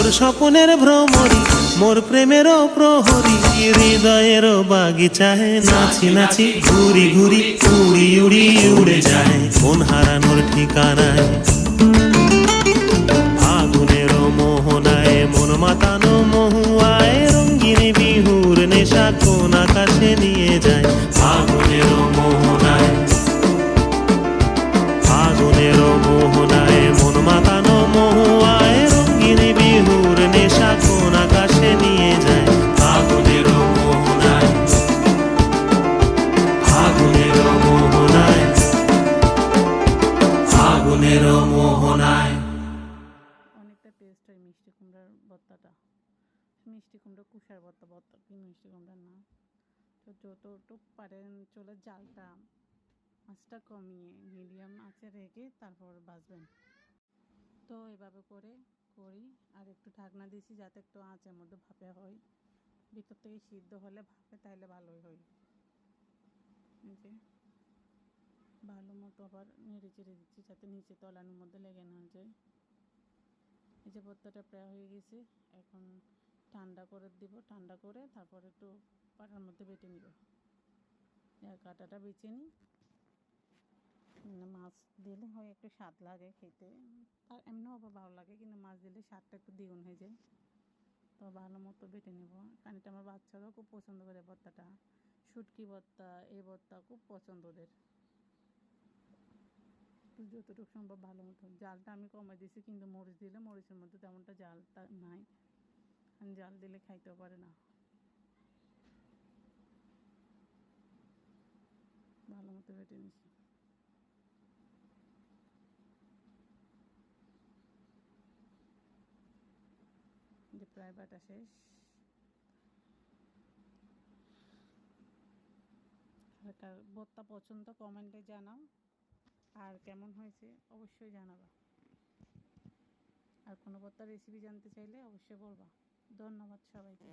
তোর স্বপ্নের ভ্রমরি মোর প্রেমেরও প্রহরী হৃদয়েরও বাগিচায় নাচি নাচি ঘুরি ঘুরি উড়ি উড়ি উড়ে যায় মন হারানোর ঠিকানায় ফাগুনেরও মোহনায় মন মাতানো মহুয়ায় রঙিন বিহুর নেশা কোন আকাশে নিয়ে যায় ফাগুনেরও মোহনায় ফাগুনেরও মোহনায় মন মাতানো মহুয়ায় রঙিন বিহুর নেশা কোন আকাশে নিয়ে যায় ফাগুনেরও মোহনায় ফাগুনেরও মোহনায় ফাগুনেরও মোহনায়। অনেকটা টেস্ট হয় মিষ্টি কুমড়ার ভর্তাটা। মিষ্টি কুমড়া কুষার ভর্তা, ভর্তা কি মিষ্টি কুমড়ার না। তো যতটুকু পারেন চলে জালটা আঁচটা কমিয়ে মিডিয়াম আঁচে রেখে তারপর ভাজবেন। তো এভাবে করে করি আর একটু ঢাকনা দিয়েছি যাতে একটু আঁচের মধ্যে ভাপে হয়, ভিতর থেকে সিদ্ধ হলে ভাপে তাইলে ভালোই হয়। এই যে ভালো মতো আবার নেড়ে চেড়ে দিচ্ছি যাতে নিচে তলানোর মধ্যে লেগে না যায়। এই যে ভর্তাটা প্রায় হয়ে গেছে, এখন ঠান্ডা করে দিব। ঠান্ডা করে তারপর একটু পাটার মধ্যে বেটে নিব। কাঁটাটা বেছে নিই। মাছ দিলে হয় একটু স্বাদ লাগে খেতে, আর এমনিও আবার ভালো লাগে, কিন্তু মাছ দিলে স্বাদটা একটু দ্বিগুণ হয়ে যায়। তো ভালো মতো বেটে নেব, কারণ এটা আমার বাচ্চারাও খুব পছন্দ করে ভর্তাটা। শুটকি ভর্তা, এই ভর্তা খুব পছন্দ ওদের। যতটুকু সম্ভব ভালো মতো জালটা আমি কমাই দিয়েছি, কিন্তু মরিচ দিলে মরিচের মধ্যে তেমনটা জালটা নাই, জাল দিলে খাইতেও পারে না। ভালো মতো বেটে নিছি। যে প্রায় বাটা শেষ। আর ভর্তা পছন্দ কমেন্টে জানাও, আর কেমন হয়েছে অবশ্যই জানাবা। আর কোনো ভর্তার রেসিপি জানতে চাইলে অবশ্যই বলবা। ধন্যবাদ সবাইকে।